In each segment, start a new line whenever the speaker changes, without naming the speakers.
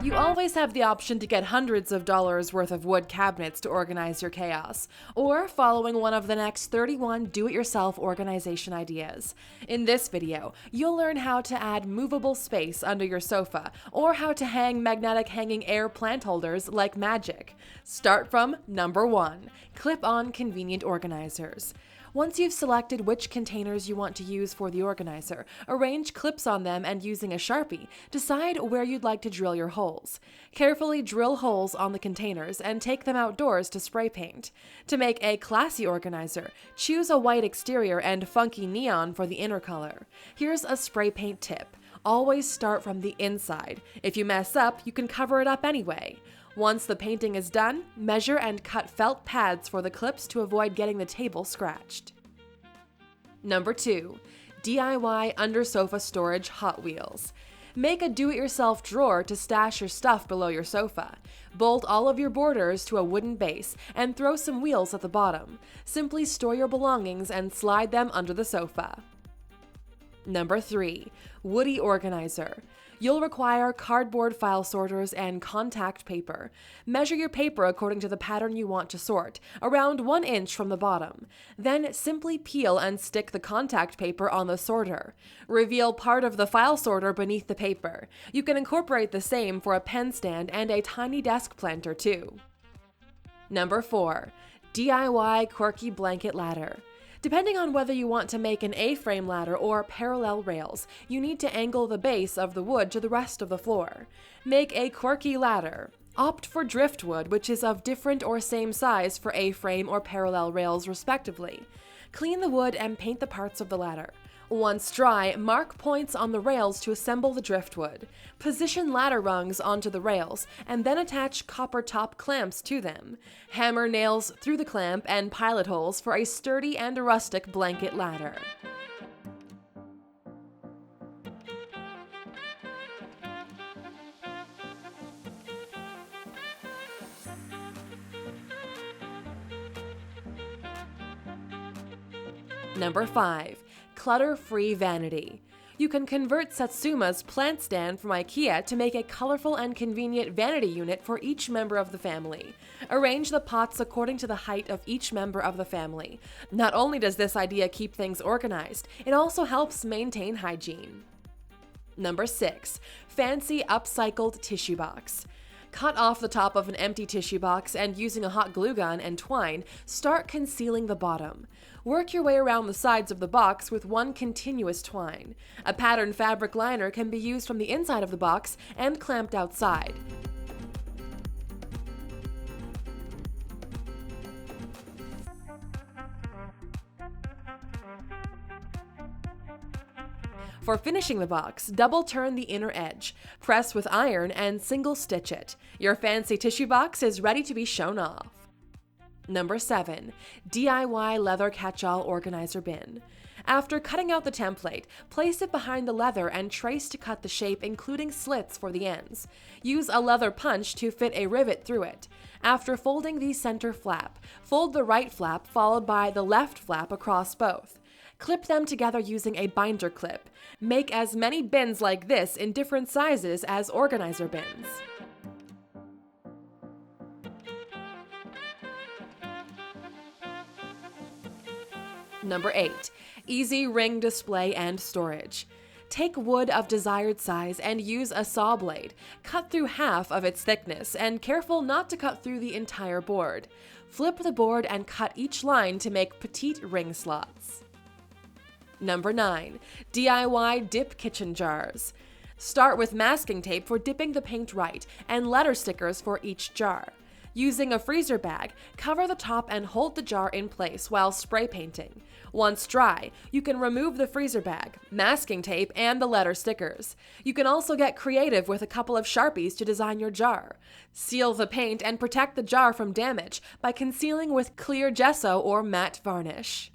You always have the option to get hundreds of dollars worth of wood cabinets to organize your chaos, or following one of the next 31 do-it-yourself organization ideas. In this video, you'll learn how to add movable space under your sofa, or how to hang magnetic hanging air plant holders like magic. Start from number 1, clip-on convenient organizers. Once you've selected which containers you want to use for the organizer, arrange clips on them and using a Sharpie, decide where you'd like to drill your holes. Carefully drill holes on the containers and take them outdoors to spray paint. To make a classy organizer, choose a white exterior and funky neon for the inner color. Here's a spray paint tip. Always start from the inside. If you mess up, you can cover it up anyway. Once the painting is done, measure and cut felt pads for the clips to avoid getting the table scratched. Number 2, DIY Undersofa storage Hot Wheels. Make a do-it-yourself drawer to stash your stuff below your sofa. Bolt all of your borders to a wooden base and throw some wheels at the bottom. Simply store your belongings and slide them under the sofa. Number 3, Woody Organizer. You'll require cardboard file sorters and contact paper. Measure your paper according to the pattern you want to sort, around 1 inch from the bottom. Then simply peel and stick the contact paper on the sorter. Reveal part of the file sorter beneath the paper. You can incorporate the same for a pen stand and a tiny desk planter too. Number 4, DIY Quirky Blanket Ladder. Depending on whether you want to make an A-frame ladder or parallel rails, you need to angle the base of the wood to the rest of the floor. Make a quirky ladder. Opt for driftwood, which is of different or same size for A-frame or parallel rails respectively. Clean the wood and paint the parts of the ladder. Once dry, mark points on the rails to assemble the driftwood. Position ladder rungs onto the rails, and then attach copper top clamps to them. Hammer nails through the clamp and pilot holes for a sturdy and rustic blanket ladder. Number 5, clutter-free vanity. You can convert Satsuma's plant stand from IKEA to make a colorful and convenient vanity unit for each member of the family. Arrange the pots according to the height of each member of the family. Not only does this idea keep things organized, it also helps maintain hygiene. Number 6, fancy upcycled tissue box. Cut off the top of an empty tissue box and using a hot glue gun and twine, start concealing the bottom. Work your way around the sides of the box with one continuous twine. A pattern fabric liner can be used from the inside of the box and clamped outside. For finishing the box, double turn the inner edge, press with iron and single stitch it. Your fancy tissue box is ready to be shown off. Number 7, DIY leather catch-all organizer bin. After cutting out the template, place it behind the leather and trace to cut the shape, including slits for the ends. Use a leather punch to fit a rivet through it. After folding the center flap, fold the right flap followed by the left flap across both. Clip them together using a binder clip. Make as many bins like this in different sizes as organizer bins. Number 8, easy ring display and storage. Take wood of desired size and use a saw blade. Cut through half of its thickness and careful not to cut through the entire board. Flip the board and cut each line to make petite ring slots. Number 9, DIY dip kitchen jars. Start with masking tape for dipping the paint right and letter stickers for each jar. Using a freezer bag, cover the top and hold the jar in place while spray painting. Once dry, you can remove the freezer bag, masking tape, and the letter stickers. You can also get creative with a couple of Sharpies to design your jar. Seal the paint and protect the jar from damage by concealing with clear gesso or matte varnish.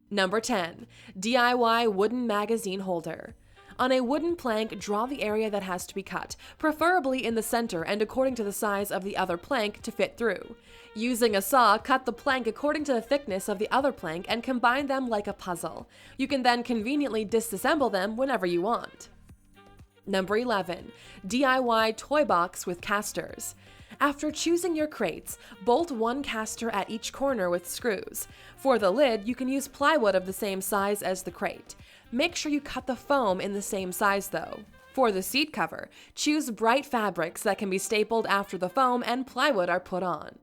Number 10, DIY wooden magazine holder. On a wooden plank, draw the area that has to be cut, preferably in the center and according to the size of the other plank to fit through. Using a saw, cut the plank according to the thickness of the other plank and combine them like a puzzle. You can then conveniently disassemble them whenever you want. Number 11, DIY toy box with casters. After choosing your crates, bolt one caster at each corner with screws. For the lid, you can use plywood of the same size as the crate. Make sure you cut the foam in the same size though. For the seat cover, choose bright fabrics that can be stapled after the foam and plywood are put on.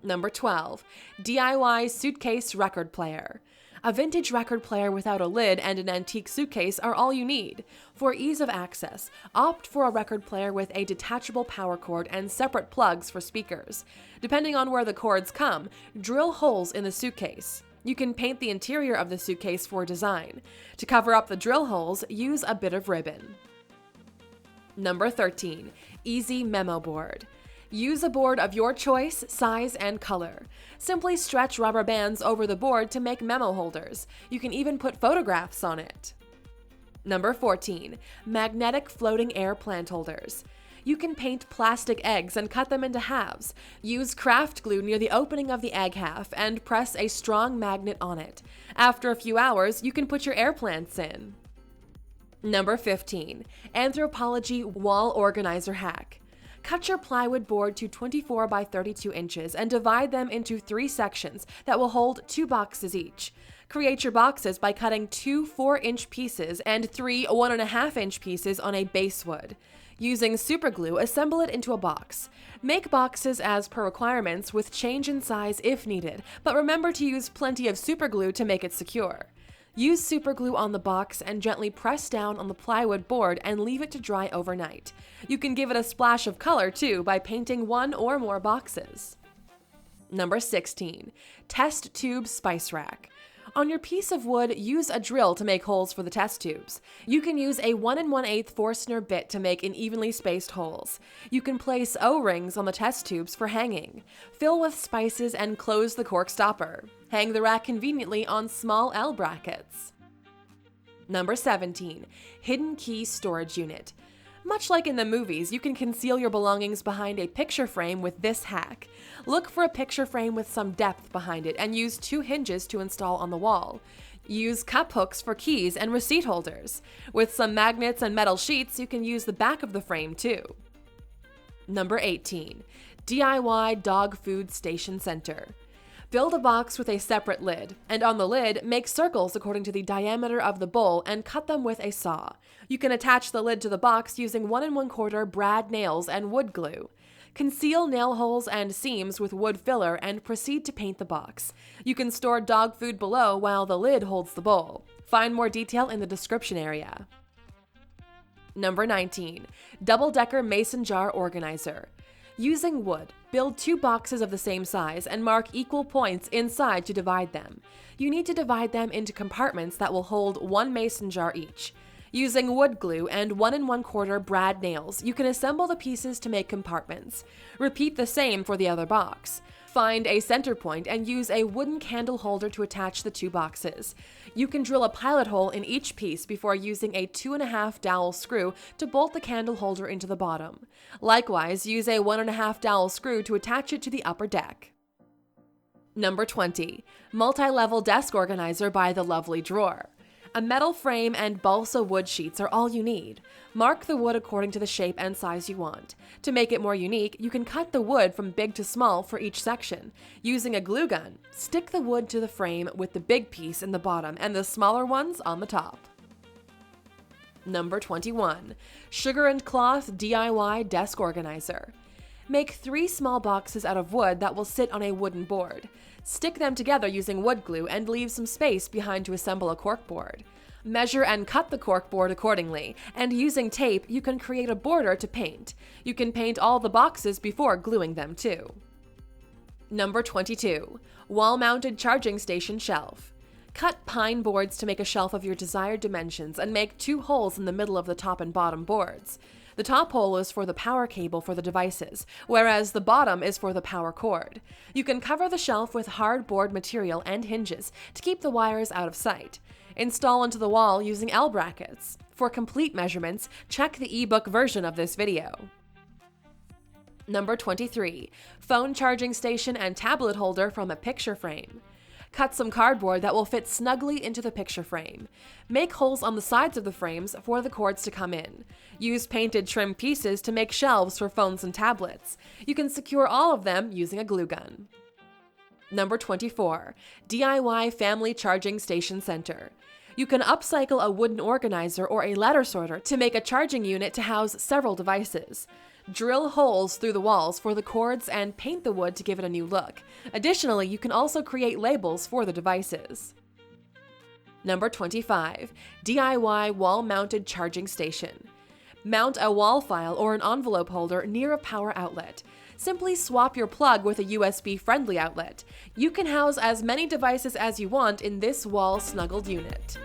Number 12, DIY suitcase record player. A vintage record player without a lid and an antique suitcase are all you need. For ease of access, opt for a record player with a detachable power cord and separate plugs for speakers. Depending on where the cords come, drill holes in the suitcase. You can paint the interior of the suitcase for design. To cover up the drill holes, use a bit of ribbon. Number 13, easy memo board. Use a board of your choice, size, and color. Simply stretch rubber bands over the board to make memo holders. You can even put photographs on it. Number 14, magnetic floating air plant holders. You can paint plastic eggs and cut them into halves. Use craft glue near the opening of the egg half and press a strong magnet on it. After a few hours, you can put your air plants in. Number 15, Anthropologie wall organizer hack. Cut your plywood board to 24 by 32 inches and divide them into 3 sections that will hold 2 boxes each. Create your boxes by cutting 2 4-inch pieces and 3 1.5-inch pieces on a base wood. Using superglue, assemble it into a box. Make boxes as per requirements with change in size if needed, but remember to use plenty of superglue to make it secure. Use superglue on the box and gently press down on the plywood board and leave it to dry overnight. You can give it a splash of color too by painting 1 or more boxes. Number 16, test tube spice rack. On your piece of wood, use a drill to make holes for the test tubes. You can use a 1 1/8 Forstner bit to make in evenly spaced holes. You can place O-rings on the test tubes for hanging. Fill with spices and close the cork stopper. Hang the rack conveniently on small L brackets. Number 17, hidden key storage unit. Much like in the movies, you can conceal your belongings behind a picture frame with this hack. Look for a picture frame with some depth behind it and use 2 hinges to install on the wall. Use cup hooks for keys and receipt holders. With some magnets and metal sheets, you can use the back of the frame too. Number 18, DIY dog food station center. Build a box with a separate lid, and on the lid, make circles according to the diameter of the bowl and cut them with a saw. You can attach the lid to the box using 1 1/4 brad nails and wood glue. Conceal nail holes and seams with wood filler and proceed to paint the box. You can store dog food below while the lid holds the bowl. Find more detail in the description area. Number 19, double-decker mason jar organizer. Using wood, build 2 boxes of the same size and mark equal points inside to divide them. You need to divide them into compartments that will hold 1 mason jar each. Using wood glue and 1 1/4 brad nails, you can assemble the pieces to make compartments. Repeat the same for the other box. Find a center point and use a wooden candle holder to attach the 2 boxes. You can drill a pilot hole in each piece before using a 2.5 dowel screw to bolt the candle holder into the bottom. Likewise, use a 1.5 dowel screw to attach it to the upper deck. Number 20, Multilevel desk organizer by Thelovelydrawer. A metal frame and balsa wood sheets are all you need. Mark the wood according to the shape and size you want. To make it more unique, you can cut the wood from big to small for each section. Using a glue gun, stick the wood to the frame with the big piece in the bottom and the smaller ones on the top. Number 21, Sugarandcloth DIY desk organizer. Make 3 small boxes out of wood that will sit on a wooden board. Stick them together using wood glue and leave some space behind to assemble a corkboard. Measure and cut the corkboard accordingly, and using tape, you can create a border to paint. You can paint all the boxes before gluing them too. Number 22, wall-mounted charging station shelf. Cut pine boards to make a shelf of your desired dimensions and make 2 holes in the middle of the top and bottom boards. The top hole is for the power cable for the devices, whereas the bottom is for the power cord. You can cover the shelf with hard board material and hinges to keep the wires out of sight. Install into the wall using L brackets. For complete measurements, check the ebook version of this video. Number 23, phone charging station and tablet holder from a picture frame. Cut some cardboard that will fit snugly into the picture frame. Make holes on the sides of the frames for the cords to come in. Use painted trim pieces to make shelves for phones and tablets. You can secure all of them using a glue gun. Number 24. DIY Family Charging Station Center. You can upcycle a wooden organizer or a letter sorter to make a charging unit to house several devices. Drill holes through the walls for the cords and paint the wood to give it a new look. Additionally, you can also create labels for the devices. Number 25. DIY Wall-Mounted Charging Station. Mount a wall file or an envelope holder near a power outlet. Simply swap your plug with a USB-friendly outlet. You can house as many devices as you want in this wall-snuggled unit.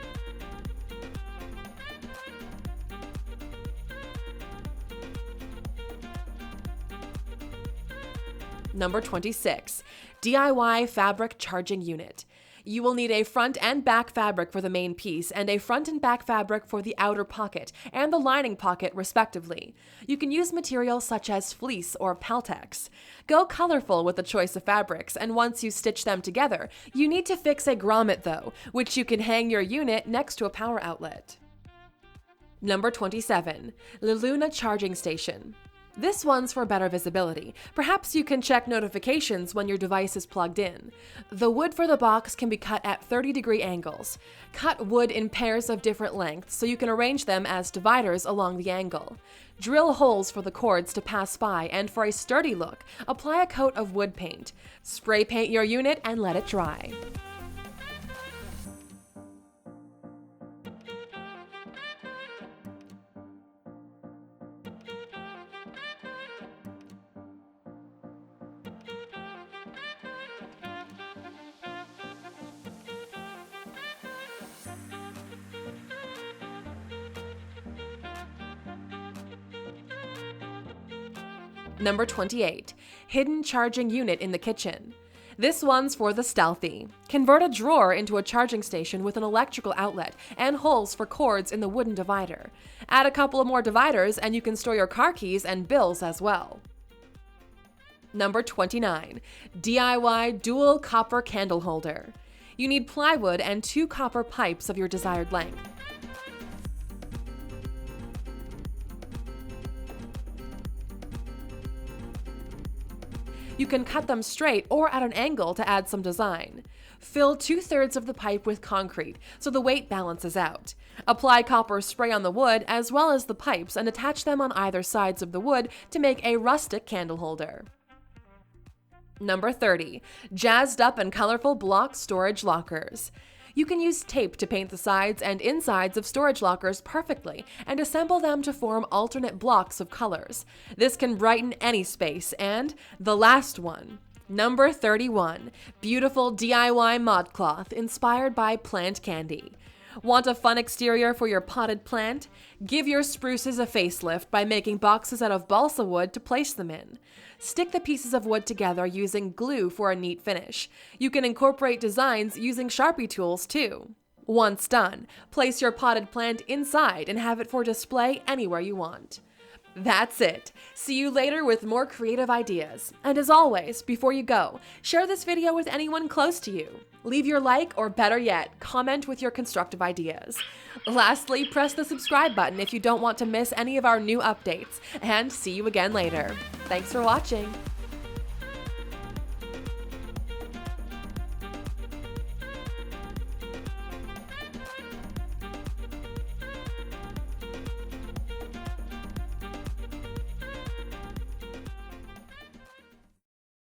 Number 26. DIY Fabric Charging Unit. You will need a front and back fabric for the main piece and a front and back fabric for the outer pocket and the lining pocket respectively. You can use materials such as fleece or Peltex. Go colorful with the choice of fabrics, and once you stitch them together, you need to fix a grommet though, which you can hang your unit next to a power outlet. Number 27. Lilluna Charging Station. This one's for better visibility. Perhaps you can check notifications when your device is plugged in. The wood for the box can be cut at 30-degree angles. Cut wood in pairs of different lengths so you can arrange them as dividers along the angle. Drill holes for the cords to pass by, and for a sturdy look, apply a coat of wood paint. Spray paint your unit and let it dry. Number 28. Hidden Charging Unit in the Kitchen. This one's for the stealthy. Convert a drawer into a charging station with an electrical outlet and holes for cords in the wooden divider. Add a couple of more dividers and you can store your car keys and bills as well. Number 29. DIY Dual Copper Candle Holder. You need plywood and 2 copper pipes of your desired length. You can cut them straight or at an angle to add some design. Fill 2/3 of the pipe with concrete so the weight balances out. Apply copper spray on the wood as well as the pipes and attach them on either sides of the wood to make a rustic candle holder. Number 30. Jazzed up and colorful block storage lockers. You can use tape to paint the sides and insides of storage lockers perfectly and assemble them to form alternate blocks of colors. This can brighten any space. And the last one. Number 31. Beautiful DIY Modcloth inspired by plant candy. Want a fun exterior for your potted plant? Give your spruces a facelift by making boxes out of balsa wood to place them in. Stick the pieces of wood together using glue for a neat finish. You can incorporate designs using Sharpie tools too. Once done, place your potted plant inside and have it for display anywhere you want. That's it. See you later with more creative ideas. And as always, before you go, share this video with anyone close to you. Leave your like, or better yet, comment with your constructive ideas. Lastly, press the subscribe button if you don't want to miss any of our new updates, and see you again later. Thanks for watching.